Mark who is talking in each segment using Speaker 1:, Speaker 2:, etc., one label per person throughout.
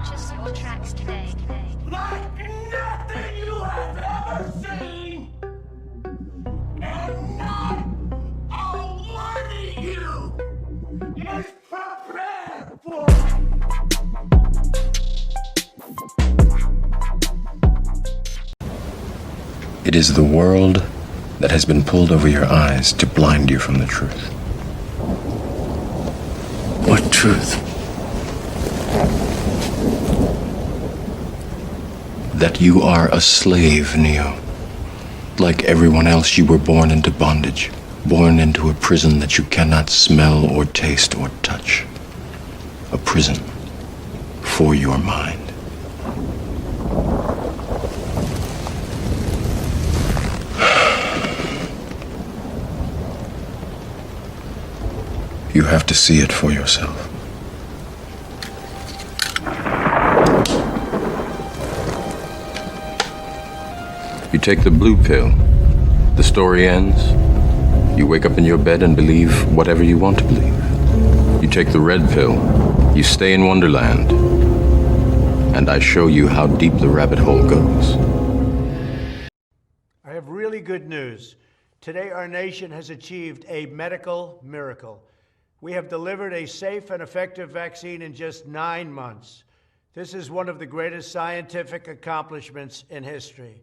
Speaker 1: Purchase your tracks today.
Speaker 2: Like nothing you have ever seen, and not a one of you is prepared for it.
Speaker 3: It is the world that has been pulled over your eyes to blind you from the truth.
Speaker 4: What truth?
Speaker 3: That you are a slave, Neo. Like everyone else, you were born into bondage, born into a prison that you cannot smell or taste or touch. A prison for your mind. You have to see it for yourself. You take the blue pill, the story ends. You wake up in your bed and believe whatever you want to believe. You take the red pill, you stay in Wonderland, and I show you how deep the rabbit hole goes.
Speaker 5: I have really good news. Today, our nation has achieved a medical miracle. We have delivered a safe and effective vaccine in just 9 months. This is one of the greatest scientific accomplishments in history.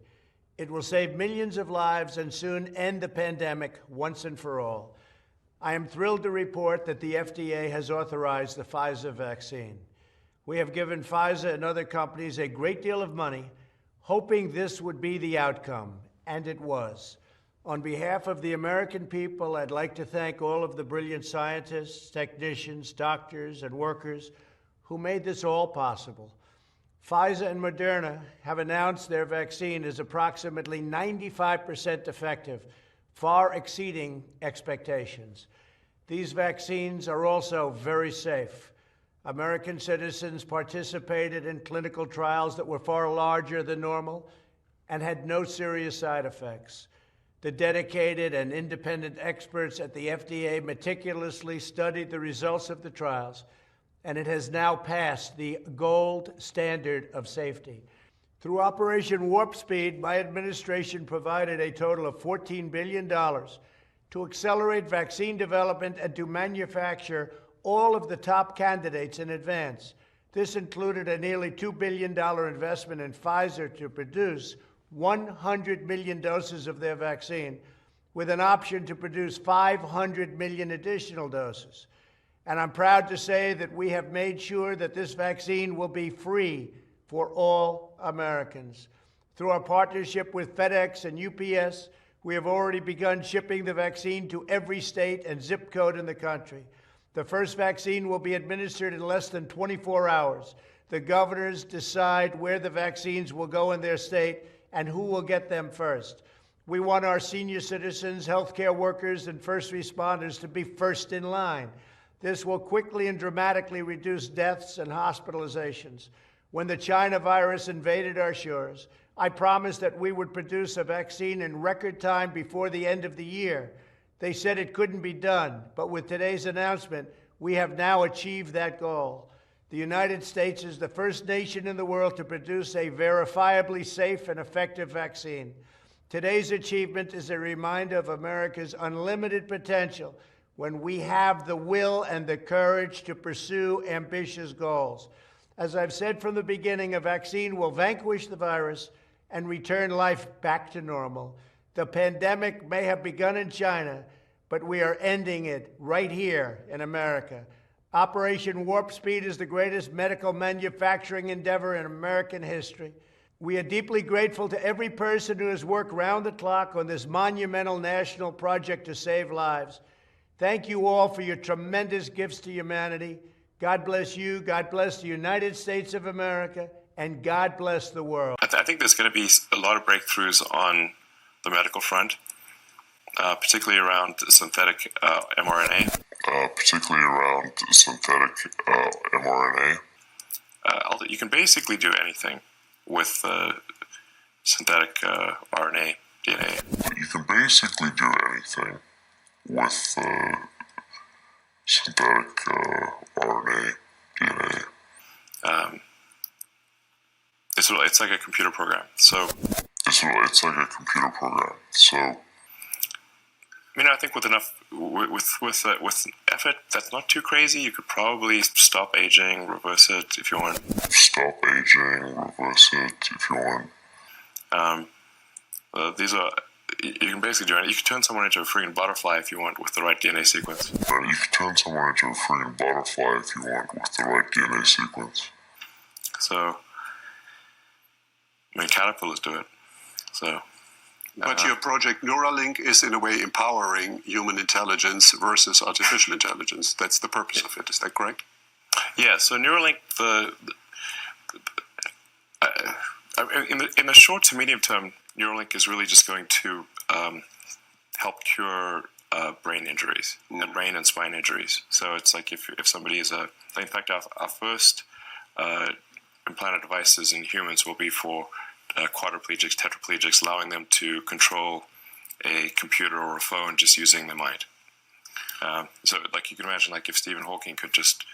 Speaker 5: It will save millions of lives and soon end the pandemic once and for all. I am thrilled to report that the FDA has authorized the Pfizer vaccine. We have given Pfizer and other companies a great deal of money, hoping this would be the outcome, and it was. On behalf of the American people, I'd like to thank all of the brilliant scientists, technicians, doctors, and workers who made this all possible. Pfizer and Moderna have announced their vaccine is approximately 95% effective, far exceeding expectations. These vaccines are also very safe. American citizens participated in clinical trials that were far larger than normal and had no serious side effects. The dedicated and independent experts at the FDA meticulously studied the results of the trials, and it has now passed the gold standard of safety. Through Operation Warp Speed, my administration provided a total of $14 billion to accelerate vaccine development and to manufacture all of the top candidates in advance. This included a nearly $2 billion investment in Pfizer to produce 100 million doses of their vaccine, with an option to produce 500 million additional doses. And I'm proud to say that we have made sure that this vaccine will be free for all Americans. Through our partnership with FedEx and UPS, we have already begun shipping the vaccine to every state and zip code in the country. The first vaccine will be administered in less than 24 hours. The governors decide where the vaccines will go in their state and who will get them first. We want our senior citizens, healthcare workers, and first responders to be first in line. This will quickly and dramatically reduce deaths and hospitalizations. When the China virus invaded our shores, I promised that we would produce a vaccine in record time before the end of the year. They said it couldn't be done, but with today's announcement, we have now achieved that goal. The United States is the first nation in the world to produce a verifiably safe and effective vaccine. Today's achievement is a reminder of America's unlimited potential when we have the will and the courage to pursue ambitious goals. As I've said from the beginning, a vaccine will vanquish the virus and return life back to normal. The pandemic may have begun in China, but we are ending it right here in America. Operation Warp Speed is the greatest medical manufacturing endeavor in American history. We are deeply grateful to every person who has worked round the clock on this monumental national project to save lives. Thank you all for your tremendous gifts to humanity. God bless you, God bless the United States of America, and God bless the world.
Speaker 6: I think there's going to be a lot of breakthroughs on the medical front, particularly around synthetic mRNA. You can basically do anything with synthetic RNA, DNA.
Speaker 7: You can basically do anything with synthetic RNA, DNA.
Speaker 6: it's like a computer program. So
Speaker 7: it's like a computer program. So
Speaker 6: I think with enough with effort that's not too crazy, you could probably stop aging, reverse it if you want.
Speaker 7: Stop aging, reverse it if you want.
Speaker 6: These are, you can basically do it. You can turn someone into a freaking butterfly if you want with the right DNA sequence.
Speaker 7: You can turn someone into a freaking butterfly if you want with the right DNA sequence.
Speaker 6: So, caterpillars do it. So.
Speaker 1: But your project Neuralink is in a way empowering human intelligence versus artificial intelligence. That's the purpose of it. Is that correct?
Speaker 6: Yeah. So Neuralink, in the short to medium term, Neuralink is really just going to help cure brain injuries, and brain and spine injuries. So it's like if somebody is in fact, our first implanted devices in humans will be for quadriplegics, tetraplegics, allowing them to control a computer or a phone just using their mind. So, like, you can imagine, like, if Stephen Hawking could just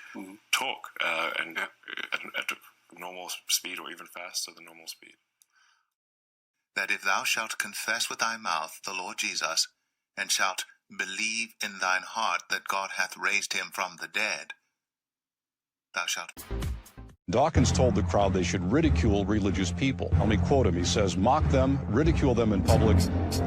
Speaker 6: talk and at normal speed or even faster than normal speed.
Speaker 4: That if thou shalt confess with thy mouth the Lord Jesus, and shalt believe in thine heart that God hath raised him from the dead, thou shalt...
Speaker 8: Dawkins told the crowd they should ridicule religious people. Let me quote him. He says, mock them, ridicule them in public.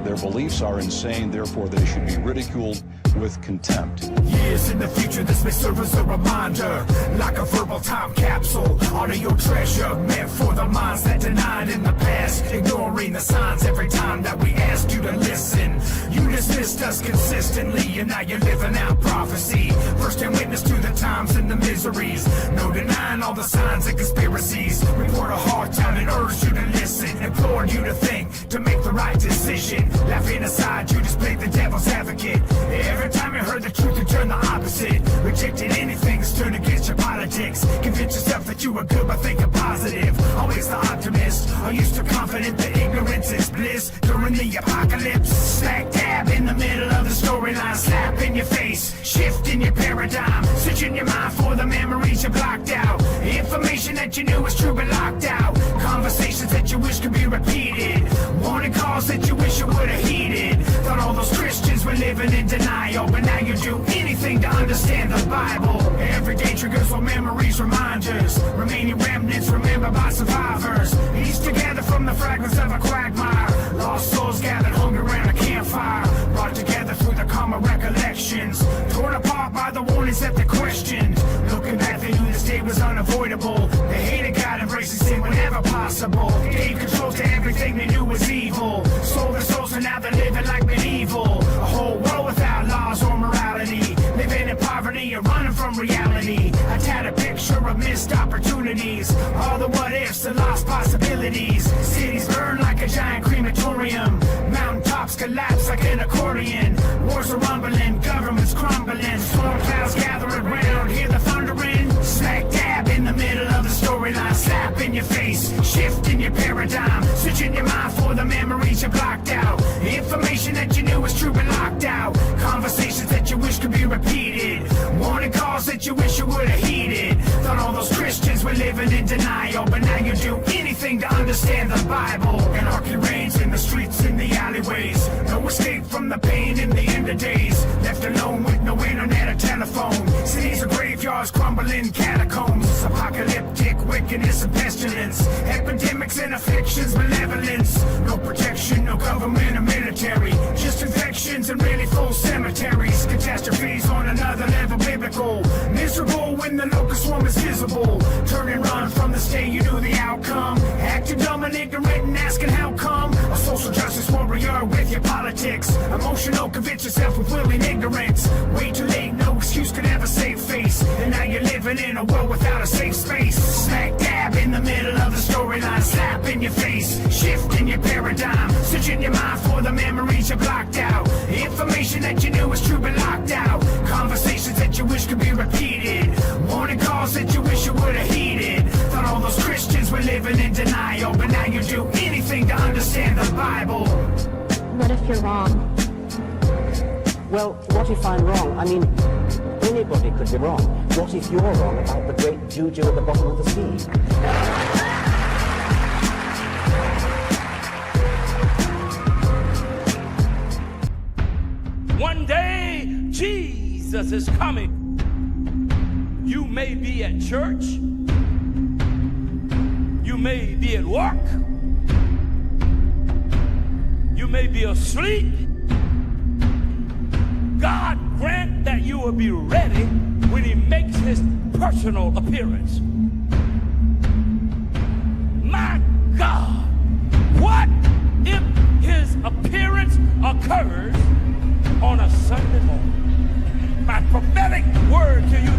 Speaker 8: Their beliefs are insane, therefore they should be ridiculed with contempt.
Speaker 2: Years in the future, this may serve as a reminder, like a verbal time capsule. Honor your treasure, meant for the minds that denied in the past, ignoring the signs every time that we asked you to listen. You dismissed us consistently, and now you're living out prophecy. First-hand witness to the times and the miseries. No denying all the signs and conspiracies. Report a hard time and urged you to listen. Implored you to think, to make the right decision. Laughing aside, you just played the devil's advocate. Every time you heard the truth, you turned the opposite. Rejected anything that's turned against your politics. Convince yourself that you were good by thinking positive. Always the optimist. Are you still confident that ignorance is bliss during the apocalypse? Smack dab in the middle of the storyline. Slap in your face, shift in your paradigm. Searching your mind for the memories you blocked out. Information that you knew was true but locked out. Conversations that you wish could be repeated. Warning calls that you wish you would have heeded. Thought all those Christians were living in denial, but now you do anything to understand the Bible. Every day triggers for memories, reminders. Remaining remnants remembered by survivors. Pieced together from the fragments of a quagmire. Lost souls gathered hungry around a campfire. Brought together through the calmer recollections. Torn apart by the warnings that they questioned. Looking back, they knew this day was unavoidable. They hated God, embracing sin whenever possible. Gave control to everything they knew was evil. Sold their souls and now they're living like medieval. A whole world without laws or morality. Living in poverty and running from reality. I tatted a picture of missed opportunities. All the what ifs and lost possibilities. Cities burn like a giant crematorium. Mountaintops collapse like an accordion. Wars are rumbling, governments crumbling. Storm clouds gathering round, hear the thundering. Smack dab in the middle of the storyline. Slap in your face, shift in your paradigm. Searching your mind for the memories you blocked out. Information that you knew was true but locked out. Conversations that you wish could be repeated. Warning calls that you wish you would have heeded. Thought all those Christians were living in denial, but now you do anything to understand the Bible. Anarchy reigns in the streets, in the alleyways. No escape from the pain in the end of days. Left alone with no internet or telephone. Cities are graveyards, crumbling catacombs. Apocalyptic wickedness and pestilence. Epidemics and afflictions, malevolence. No protection, no government or military. Just infections and really full cemeteries. Catastrophes on another level biblical. Miserable when the locust swarm is visible. Turn and run from the state, you knew the outcome. Acting dumb and ignorant and asking how come. A social justice warrior with your politics. Emotional, convince yourself with willing ignorance. Way too late, no excuse could ever save face. And now you're living in a world without a safe space. Smack dab in the middle of the storyline. Slap in your face, shift in your paradigm. Searching your mind for the memories you blocked out. Information that you knew was true but locked out. Conversations that you wish could be repeated. Warning calls that you wish you would have heeded. Thought all those Christians were living in denial, but now you do anything to understand the Bible.
Speaker 9: What if you're wrong?
Speaker 10: Well, what if I'm wrong? I mean, anybody could be wrong. What if you're wrong about the great juju at the bottom of the sea?
Speaker 11: Jesus is coming. You may be at church. You may be at work. You may be asleep. God grant that you will be ready when he makes his personal appearance. My God, what if his appearance occurs on a Sunday morning? My prophetic word to you